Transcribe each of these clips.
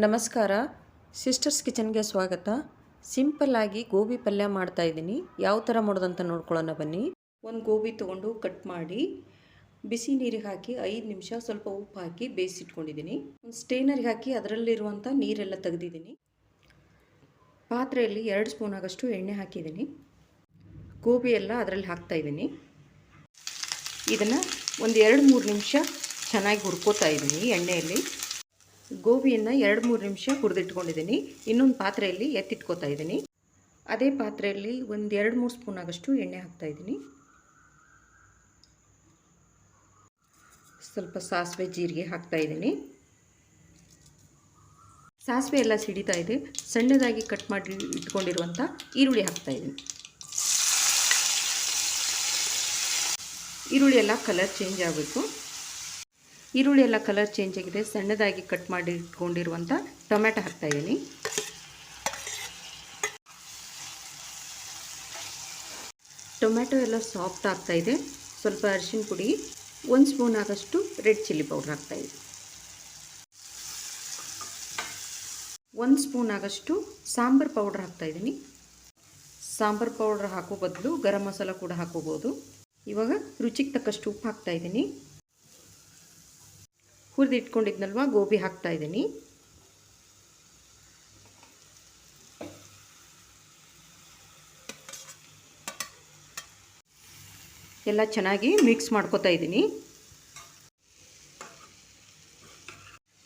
ನಮಸ್ಕಾರ. ಸಿಸ್ಟರ್ಸ್ ಕಿಚನ್ಗೆ ಸ್ವಾಗತ. ಸಿಂಪಲ್ ಆಗಿ ಗೋಬಿ ಪಲ್ಯ ಮಾಡ್ತಾ ಇದ್ದೀನಿ. ಯಾವ ಥರ ಮಾಡೋದಂತ ನೋಡ್ಕೊಳ್ಳೋಣ ಬನ್ನಿ. ಒಂದು ಗೋಬಿ ತೊಗೊಂಡು ಕಟ್ ಮಾಡಿ ಬಿಸಿ ನೀರಿಗೆ ಹಾಕಿ 5 ನಿಮಿಷ ಸ್ವಲ್ಪ ಉಪ್ಪು ಹಾಕಿ ಬೇಯಿಸಿಟ್ಕೊಂಡಿದ್ದೀನಿ. ಒಂದು ಸ್ಟೇನರ್ಗೆ ಹಾಕಿ ಅದರಲ್ಲಿರುವಂಥ ನೀರೆಲ್ಲ ತೆಗೆದಿದ್ದೀನಿ. ಪಾತ್ರೆಯಲ್ಲಿ 2 ಸ್ಪೂನ್ ಆಗಷ್ಟು ಎಣ್ಣೆ ಹಾಕಿದ್ದೀನಿ. ಗೋಬಿ ಎಲ್ಲ ಅದರಲ್ಲಿ ಹಾಕ್ತಾ ಇದ್ದೀನಿ. ಇದನ್ನು ಒಂದು 2-3 ನಿಮಿಷ ಚೆನ್ನಾಗಿ ಹುರ್ಕೋತಾ ಇದ್ದೀನಿ ಎಣ್ಣೆಯಲ್ಲಿ. ಗೋಬಿಯನ್ನು 2-3 ನಿಮಿಷ ಹುರಿದಿಟ್ಕೊಂಡಿದ್ದೀನಿ. ಇನ್ನೊಂದು ಪಾತ್ರೆಯಲ್ಲಿ ಎತ್ತಿಟ್ಕೋತಾ ಇದ್ದೀನಿ. ಅದೇ ಪಾತ್ರೆಯಲ್ಲಿ ಒಂದು 2-3 ಸ್ಪೂನ್ ಆಗಷ್ಟು ಎಣ್ಣೆ ಹಾಕ್ತಾ ಇದ್ದೀನಿ. ಸ್ವಲ್ಪ ಸಾಸಿವೆ ಜೀರಿಗೆ ಹಾಕ್ತಾ ಇದ್ದೀನಿ. ಸಾಸಿವೆ ಎಲ್ಲ ಸಿಡಿತಾ ಇದೆ. ಸಣ್ಣದಾಗಿ ಕಟ್ ಮಾಡಿ ಇಟ್ಕೊಂಡಿರುವಂಥ ಈರುಳ್ಳಿ ಹಾಕ್ತಾ ಇದ್ದೀನಿ. ಈರುಳ್ಳಿ ಎಲ್ಲ ಕಲರ್ ಚೇಂಜ್ ಆಗಬೇಕು. ಈರುಳ್ಳಿ ಎಲ್ಲ ಕಲರ್ ಚೇಂಜ್ ಆಗಿದೆ. ಸಣ್ಣದಾಗಿ ಕಟ್ ಮಾಡಿ ಇಟ್ಕೊಂಡಿರುವಂಥ ಟೊಮೆಟೊ ಹಾಕ್ತಾ ಇದ್ದೀನಿ. ಟೊಮೆಟೊ ಎಲ್ಲ ಸಾಫ್ಟ್ ಆಗ್ತಾ ಇದೆ. ಸ್ವಲ್ಪ ಅರಿಶಿನ ಪುಡಿ, 1 ಸ್ಪೂನ್ ಆಗಷ್ಟು ರೆಡ್ ಚಿಲ್ಲಿ ಪೌಡರ್ ಹಾಕ್ತಾ ಇದ್ದೀನಿ. 1 ಸ್ಪೂನ್ ಆಗಷ್ಟು ಸಾಂಬಾರು ಪೌಡರ್ ಹಾಕ್ತಾ ಇದ್ದೀನಿ. ಸಾಂಬಾರು ಪೌಡರ್ ಹಾಕೋ ಬದಲು ಗರಂ ಮಸಾಲ ಕೂಡ ಹಾಕೋಬೋದು. ಇವಾಗ ರುಚಿಗೆ ತಕ್ಕಷ್ಟು ಉಪ್ಪು ಹಾಕ್ತಾ ಇದ್ದೀನಿ. ಹುರಿದು ಇಟ್ಕೊಂಡಿದ್ನಲ್ವ ಗೋಬಿ ಹಾಕ್ತಾ ಇದ್ದೀನಿ. ಎಲ್ಲ ಚೆನ್ನಾಗಿ ಮಿಕ್ಸ್ ಮಾಡ್ಕೊತಾ ಇದ್ದೀನಿ.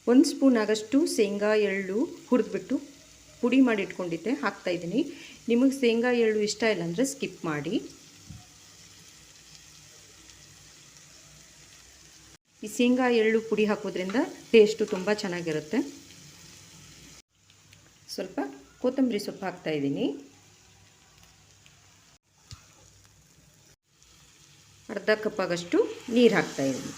1 ಸ್ಪೂನ್ ಆಗಷ್ಟು ಶೇಂಗಾ ಎಳ್ಳು ಹುರಿದ್ಬಿಟ್ಟು ಪುಡಿ ಮಾಡಿ ಇಟ್ಕೊಂಡಿದ್ದೆ ಹಾಕ್ತಾ ಇದ್ದೀನಿ. ನಿಮಗೆ ಶೇಂಗಾ ಎಳ್ಳು ಇಷ್ಟ ಇಲ್ಲ ಅಂದರೆ ಸ್ಕಿಪ್ ಮಾಡಿ. ಈ ಶೇಂಗಾ ಎಳ್ಳು ಪುಡಿ ಹಾಕೋದ್ರಿಂದ ಟೇಸ್ಟು ತುಂಬ ಚೆನ್ನಾಗಿರುತ್ತೆ. ಸ್ವಲ್ಪ ಕೊತ್ತಂಬರಿ ಸೊಪ್ಪು ಹಾಕ್ತಾ ಇದ್ದೀನಿ. ಅರ್ಧ ಕಪ್ ಆಗಷ್ಟು ನೀರು ಹಾಕ್ತಾ ಇದ್ದೀನಿ.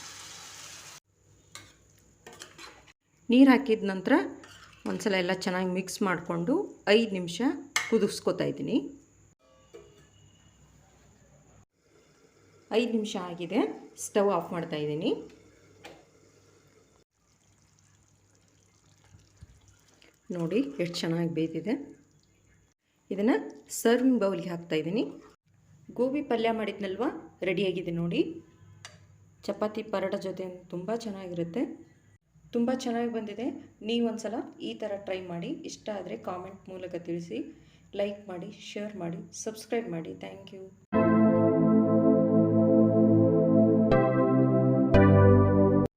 ನೀರು ಹಾಕಿದ ನಂತರ ಒಂದ್ಸಲ ಎಲ್ಲ ಚೆನ್ನಾಗಿ ಮಿಕ್ಸ್ ಮಾಡಿಕೊಂಡು 5 ನಿಮಿಷ ಕುದಿಸ್ಕೊತಾ ಇದ್ದೀನಿ. 5 ನಿಮಿಷ ಆಗಿದೆ. ಸ್ಟವ್ ಆಫ್ ಮಾಡ್ತಾ ಇದ್ದೀನಿ. ನೋಡಿ ಎಷ್ಟು ಚೆನ್ನಾಗಿ ಬೇಯ್ದಿದೆ. ಇದನ್ನು ಸರ್ವಿಂಗ್ ಬೌಲ್ಗೆ ಹಾಕ್ತಾ ಇದ್ದೀನಿ. ಗೋಬಿ ಪಲ್ಯ ಮಾಡಿದ್ನಲ್ವ ರೆಡಿಯಾಗಿದೆ ನೋಡಿ. ಚಪಾತಿ ಪರೋಟ ಜೊತೆ ತುಂಬ ಚೆನ್ನಾಗಿರುತ್ತೆ. ತುಂಬ ಚೆನ್ನಾಗಿ ಬಂದಿದೆ. ನೀವು ಒಂದ್ಸಲ ಈ ಥರ ಟ್ರೈ ಮಾಡಿ. ಇಷ್ಟ ಆದರೆ ಕಾಮೆಂಟ್ ಮೂಲಕ ತಿಳಿಸಿ. ಲೈಕ್ ಮಾಡಿ, ಶೇರ್ ಮಾಡಿ, ಸಬ್ಸ್ಕ್ರೈಬ್ ಮಾಡಿ. Thank you.